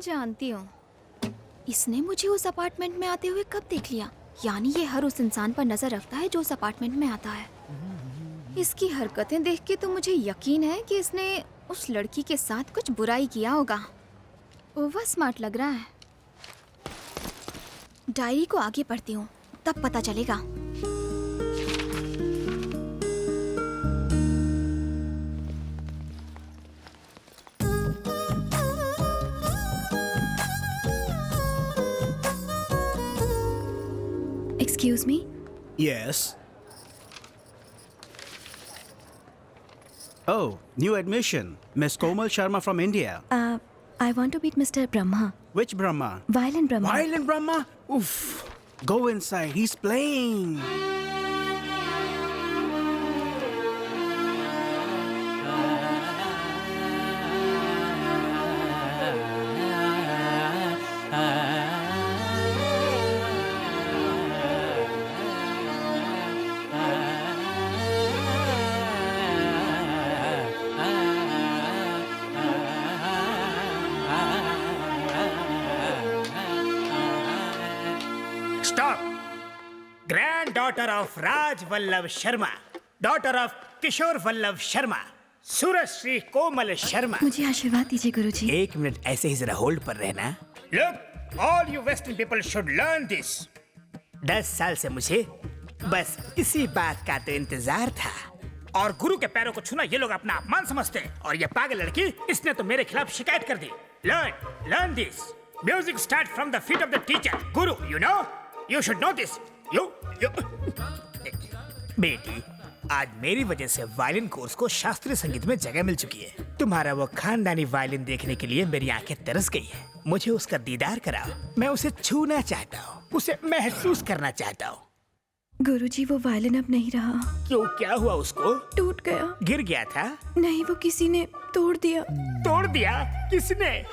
जानती हूँ, इसने मुझे उस अपार्टमेंट में आते हुए कब देख लिया। यानी ये हर उस इंसान पर नजर रखता है जो उस अपार्टमेंट में आता है। इसकी हरकतें देख के तो मुझे यकीन है कि इसने उस लड़की के साथ कुछ बुराई किया होगा। ओवर स्मार्ट लग रहा है। डायरी को आगे पढ़ती हूँ, तब पता चलेगा। Excuse me? Yes. Oh, new admission. Miss Komal Sharma from India. I want to meet Mr. Brahma. Which Brahma? Violin Brahma. Violin Brahma? Oof. Go inside. He's playing. Stop! Granddaughter of Raj Vallabh Sharma, daughter of Kishore Vallabh Sharma, Surashri Komal Sharma. मुझे आशीर्वाद दीजिए गुरुजी। एक minute ऐसे ही जरा hold पर रहना। Look, all you Western people should learn this. 10 साल से मुझे बस इसी बात का तो इंतजार था। और गुरु के पैरों को छूना ये लोग अपना अपमान समझते हैं। और ये पागल लड़की, इसने तो मेरे खिलाफ शिकायत कर दी। Learn this. Music starts from the feet of the teacher. Guru, you know? You should know this. You. बेटी, आज मेरी वजह से वायलिन कोर्स को शास्त्रीय संगीत में जगह मिल चुकी है। तुम्हारा वो खानदानी वायलिन देखने के लिए मेरी आंखें तरस गई है। मुझे उसका दीदार कराओ। मैं उसे छूना चाहता हूँ, उसे महसूस करना चाहता हूँ। गुरुजी, वो वायलिन अब नहीं रहा। क्यों, क्या हुआ उसको? टूट गया। गिर गया था? नहीं, वो किसी ने तोड़ दिया। तोड़ दिया? किसने?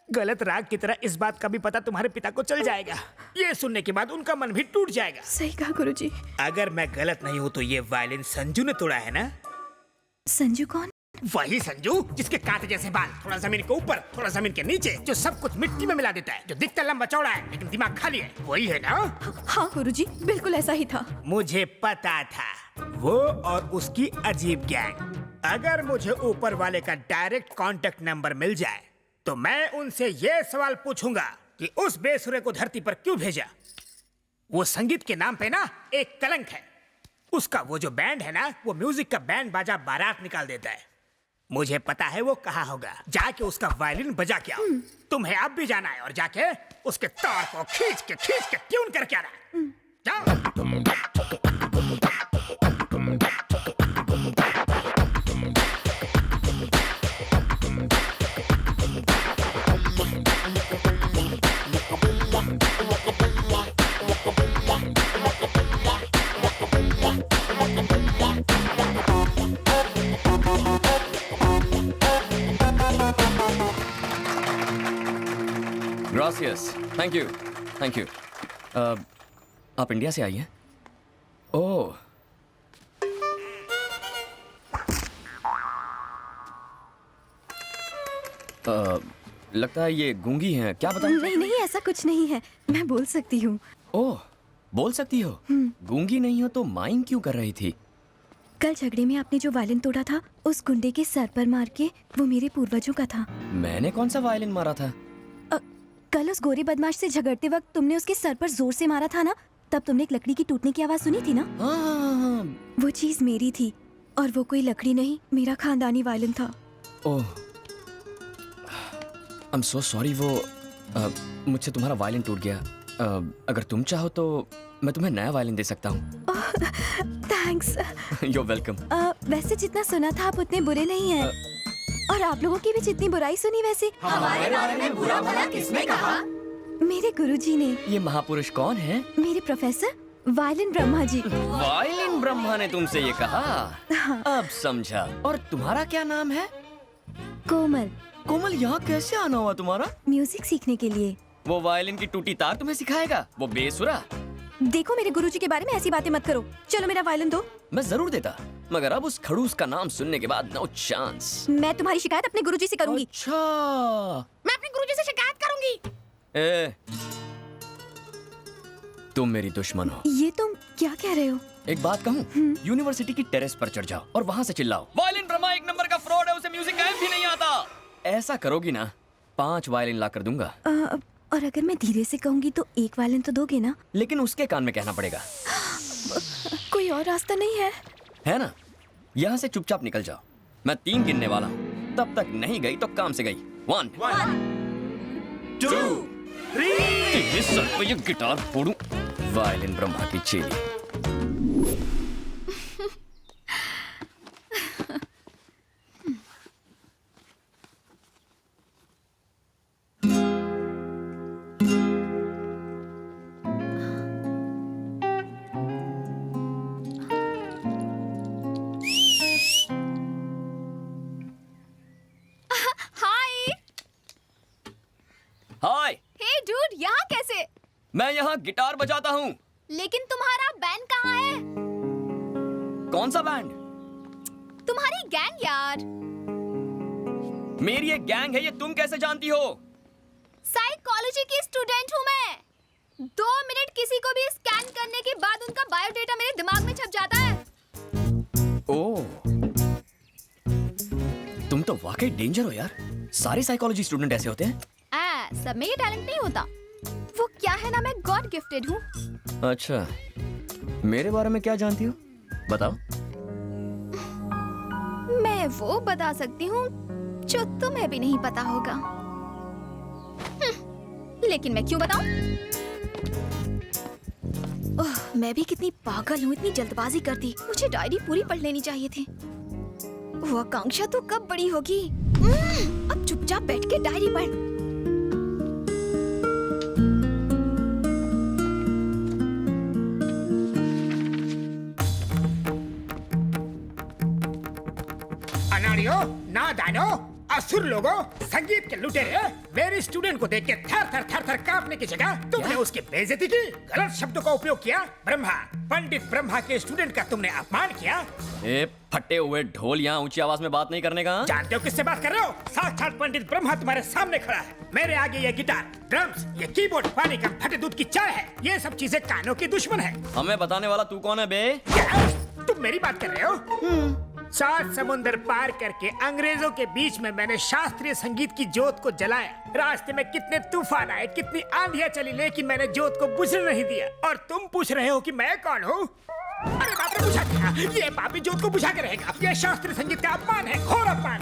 गलत राग की तरह इस बात का भी पता तुम्हारे पिता को चल जाएगा। ये सुनने के बाद उनका मन भी टूट जाएगा। सही कहा गुरुजी। अगर मैं गलत नहीं हूँ तो ये वायलिन संजू ने तोड़ा है ना? संजू कौन? वही संजू जिसके कांटे जैसे बाल, थोड़ा जमीन के ऊपर थोड़ा जमीन के नीचे, जो सब कुछ मिट्टी में मिला देता है, जो दिखता लंबा चौड़ा है लेकिन दिमाग खाली है। वही है ना? हाँ गुरुजी, बिल्कुल ऐसा ही था। मुझे पता था, वो और उसकी अजीब गैंग। अगर मुझे ऊपर वाले का डायरेक्ट कांटेक्ट नंबर मिल जाए तो मैं उनसे ये सवाल पूछूंगा कि उस बेसुरे को धरती पर क्यों भेजा। वो संगीत के नाम पे ना एक कलंक है। उसका वो जो बैंड है ना, वो म्यूजिक का बैंड बाजा बारात निकाल देता है। मुझे पता है वो कहाँ होगा। जाके उसका वायलिन बजा के आओ। तुम्हें अब भी जाना है और जाके उसके तार को खींच के ट्यून करके आना। जाओ। Gracias. Thank you. Thank you. आप इंडिया से आई हैं? ओह। लगता है ये गूंगी हैं। क्या बताऊं? नहीं, ऐसा कुछ नहीं है। मैं बोल सकती हूँ। ओह, बोल सकती हो? गूंगी नहीं हो तो माइंग क्यों कर रही थी? कल झगड़े में आपने जो वायलिन तोड़ा था, उस गुंडे के सर पर मार के, वो मेरे पूर्वजों का था। मैंने कौन सा वायलिन मारा था? कल उस गोरे बदमाश से झगड़ते वक्त तुमने उसके सर पर जोर से मारा था ना, तब तुमने एक लकड़ी की टूटने की आवाज सुनी थी ना? हाँ। वो चीज मेरी थी और वो कोई लकड़ी नहीं, मेरा खानदानी वायलिन था। ओह, I'm so sorry। वो मुझसे तुम्हारा वायलिन टूट गया। अगर तुम चाहो तो मैं तुम्हें नया वायलिन दे सकता हूँ। थैंक्स। You're welcome। वैसे जितना सुना था आप उतने बुरे नहीं हैं। और आप लोगों की भी जितनी बुराई सुनी वैसे हमारे बारे में बुरा भला किसने कहा? मेरे गुरुजी ने। ये महापुरुष कौन है? मेरे professor violin Brahma ji. Violin Brahma ने तुमसे ये कहा? हाँ। अब समझा। और तुम्हारा क्या नाम है? कोमल। कोमल, यहाँ कैसे आना हुआ तुम्हारा? म्यूजिक सीखने के लिए। वो वायलिन की टूटी तार तुम्हें सिखाएगा, वो बेसुरा? देखो, मेरे गुरुजी के बारे में ऐसी बातें मत करो। चलो मेरा वायलिन दो। मैं जरूर देता, मगर अब उस खड़ूस का नाम सुनने के बाद नो चांस। मैं तुम्हारी शिकायत अपने गुरुजी से करूंगी। अच्छा, मैं अपने गुरुजी से शिकायत करूंगी। ए, तुम मेरी दुश्मन हो। ये तुम क्या कह रहे हो? एक बात कहूँ, यूनिवर्सिटी की टेरेस पर चढ़ जाओ और वहां से चिल्लाओ, वायलिन ब्रह्मा एक नंबर का फ्रॉड है, उसे म्यूजिक गायब भी नहीं आता। ऐसा करोगी ना, 5 वायलिन ला कर दूंगा। और अगर मैं धीरे से कहूंगी तो 1 वायलिन तो दोगे ना? लेकिन उसके कान में कहना पड़ेगा। कोई और रास्ता नहीं है ना? यहाँ से चुपचाप निकल जाओ। मैं 3 गिनने वाला हूँ, तब तक नहीं गई तो काम से गई। 1 2 3। ये गिटार फोड़ूं। वायलिन ब्रह्मा की चेली। हाय। हे डूड, यहाँ कैसे? मैं यहाँ गिटार बजाता हूँ। लेकिन तुम्हारा बैंड कहाँ है? कौन सा बैंड? तुम्हारी गैंग यार। मेरी एक गैंग है, ये तुम कैसे जानती हो? साइकोलॉजी की स्टूडेंट हूँ मैं। 2 मिनट किसी को भी स्कैन करने के बाद उनका बायोडेटा मेरे दिमाग में छप जाता है। ओह, तुम तो वाकई डेंजर हो यार। सारे साइकोलॉजी स्टूडेंट ऐसे होते हैं? सब में ये टैलेंट नहीं होता। वो क्या है ना, मैं गॉड गिफ्टेड हूँ। अच्छा, मेरे बारे में क्या जानती हो? बताओ। मैं वो बता सकती हूँ जो तुम्हें भी नहीं पता होगा। लेकिन मैं क्यों बताऊं? ओह, मैं भी कितनी पागल हूँ, इतनी जल्दबाजी कर दी। मुझे डायरी पूरी पढ़ लेनी चाहिए थी। वो आकांक्षा तो कब बड़ी होगी। अब चुपचाप बैठ के डायरी पढ़। अनाड़ियों, नादानो, असुर लोगों, संगीत के लुटेरे, मेरे स्टूडेंट को देख के थर थर थर थर कांपने की जगह तुमने उसकी बेइज्जती की, गलत शब्दों का उपयोग किया। ब्रह्मा, पंडित ब्रह्मा के स्टूडेंट का तुमने अपमान किया। ए, फटे हुए ढोल, यहाँ ऊंची आवाज में बात नहीं करने का। जानते हो किससे बात कर रहे हो? साक्षात पंडित ब्रह्मा तुम्हारे सामने खड़ा है। मेरे आगे ये गिटार, ड्रम्स, ये कीबोर्ड, पानी कम फटे दूध की चाय है। ये सब चीजें कानों की दुश्मन है। हमें बताने वाला तू कौन है बे? क्या? तुम मेरी बात कर रहे हो? 7 समुंदर पार करके अंग्रेजों के बीच में मैंने शास्त्रीय संगीत की जोत को जलाया। रास्ते में कितने तूफान आए, कितनी आंधियां चली, लेकिन मैंने जोत को बुझने नहीं दिया। और तुम पूछ रहे हो कि मैं कौन हूँ? अरे बाप रे, बुझा दिया। ये पापी जोत को बुझा के रहेगा। ये शास्त्रीय संगीत का अपमान है, घोर अपमान।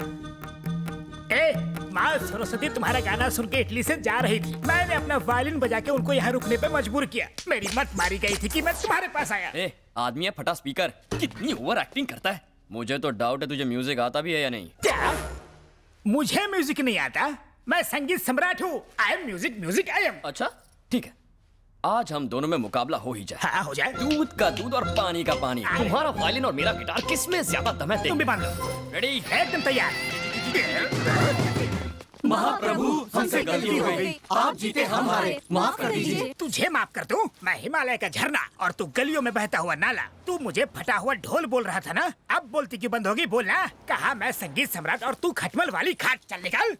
माँ सरस्वती तुम्हारा गाना सुन के इटली से जा रही थी। मैंने अपना वायलिन बजा के उनको यहाँ रुकने पे मजबूर किया। मेरी मत मारी गई थी कि मैं तुम्हारे पास आया। आदमी है फटा स्पीकर, कितनी ओवर एक्टिंग करता है। मुझे तो डाउट है तुझे म्यूजिक आता भी है या नहीं। क्या? मुझे म्यूजिक नहीं आता? मैं संगीत सम्राट हूँ। I am music I am. अच्छा ठीक है, आज हम दोनों में मुकाबला हो ही जाए। हाँ, हो जाए। दूध का दूध और पानी का पानी। तुम्हारा वायलिन और मेरा गिटार, किसमें ज्यादा दम है? तुम भी मान लो। रेडी? एकदम तैयार। महाप्रभु, हमसे गलती हो गई, आप जीते हम हारे, माफ कर दीजिए। तुझे माफ कर दूं? मैं हिमालय का झरना और तू गलियों में बहता हुआ नाला। तू मुझे फटा हुआ ढोल बोल रहा था ना? अब बोलती क्यों बंद होगी? बोलना। कहा मैं संगीत सम्राट और तू खटमल वाली खाट। चल निकल।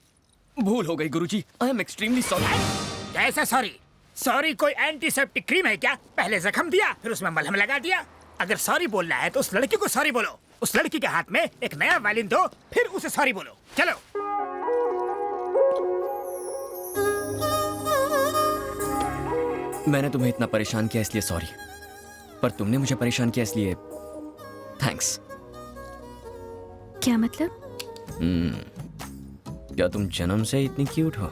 भूल हो गई गुरुजी, आई एम एक्सट्रीमली सॉरी। कैसा सॉरी? सॉरी कोई एंटीसेप्टिक क्रीम है क्या? पहले जख्म दिया, फिर उसमें मलहम लगा दिया। अगर सॉरी बोलना है तो उस लड़की को सॉरी बोलो। उस लड़की के हाथ में एक नया वायलिन दो, फिर उसे सॉरी बोलो। चलो। मैंने तुम्हें इतना परेशान किया इसलिए सॉरी, पर तुमने मुझे परेशान किया इसलिए थैंक्स। क्या मतलब? क्या तुम जन्म से इतनी क्यूट हो?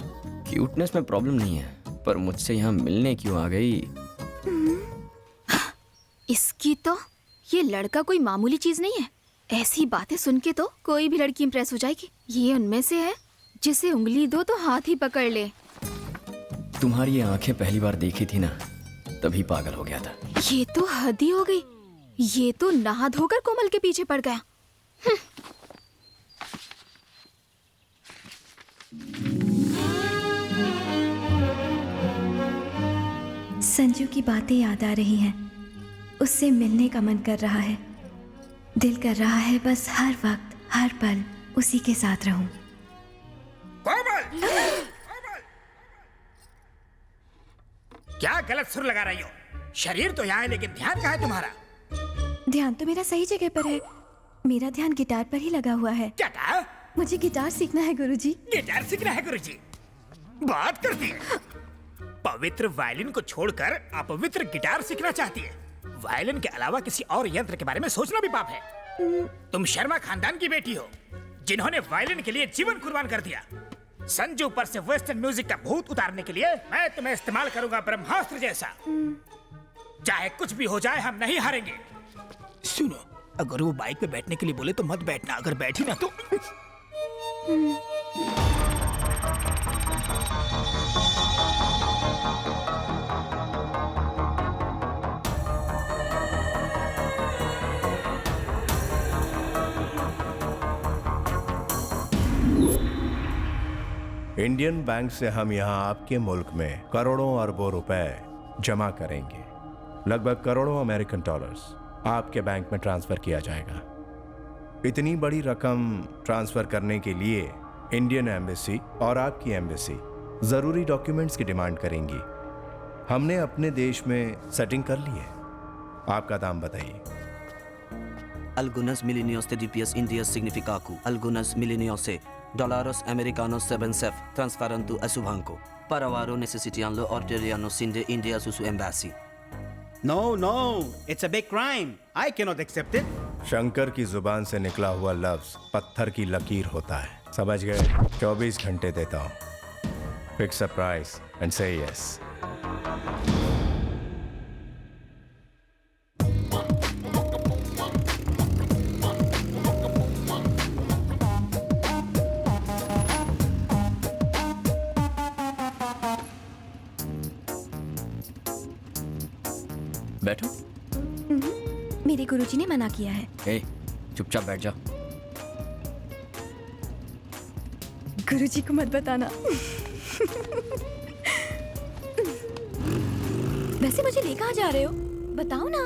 क्यूटनेस में प्रॉब्लम नहीं है, पर मुझसे यहाँ मिलने क्यों आ गई? इसकी तो ये लड़का कोई मामूली चीज नहीं है। ऐसी बातें सुन के तो कोई भी लड़की इंप्रेस हो जाएगी। ये उनमें से है जिसे उंगली दो तो हाथ ही पकड़ ले। तुम्हारी ये आंखें पहली बार देखी थी ना, तभी पागल हो गया था। ये तो हद ही हो गई। ये तो नहा धोकर कोमल के पीछे पड़ गया। संजू की बातें याद आ रही हैं। उससे मिलने का मन कर रहा है। दिल कर रहा है बस हर वक्त हर पल उसी के साथ रहूं। कोमल! क्या गलत सुर लगा रही हो? शरीर तो यहाँ है लेकिन ध्यान कहाँ है तुम्हारा? ध्यान तो मेरा सही जगह पर है। मेरा ध्यान गिटार पर ही लगा हुआ है। क्या कहा? मुझे गिटार सीखना है गुरुजी। गिटार सीखना है गुरुजी? बात करती है। पवित्र वायलिन को छोड़कर अपवित्र गिटार सीखना चाहती है। वायलिन के अलावा किसी और यंत्र के बारे में सोचना भी पाप है। तुम शर्मा खानदान की बेटी हो जिन्होंने वायलिन के लिए जीवन कुर्बान कर दिया। संजू पर से वेस्टर्न म्यूजिक का भूत उतारने के लिए मैं तुम्हें इस्तेमाल करूंगा ब्रह्मास्त्र जैसा। चाहे कुछ भी हो जाए हम नहीं हारेंगे। सुनो, अगर वो बाइक पे बैठने के लिए बोले तो मत बैठना, अगर बैठी ना तो इंडियन बैंक से हम यहाँ आपके मुल्क में करोड़ों अरबों रुपए जमा करेंगे। लगभग करोड़ों अमेरिकन डॉलर्स आपके बैंक में ट्रांसफर किया जाएगा। इतनी बड़ी रकम ट्रांसफर करने के लिए इंडियन एम्बेसी और आपकी एम्बेसी जरूरी डॉक्यूमेंट्स की डिमांड करेंगी। हमने अपने देश में सेटिंग कर ली है। आपका दाम बताइए। Algunas milenios de DPS India significaku. Algunas milenios de dólares americanos 7 transferando a su banco. Para varo necesitando orderiano sin de India su embassy. No, no, it's a big crime. I cannot accept it. Shankar की जुबान से निकला हुआ लफ्ज पत्थर की लकीर होता है। समझ गए? 24 घंटे देता हूँ। फिक्स अ प्राइस एंड से यस। बैठो। मेरे गुरुजी ने मना किया है। ए, चुपचाप बैठ जा। गुरुजी को मत बताना। वैसे मुझे ले कहाँ जा रहे हो? बताओ ना।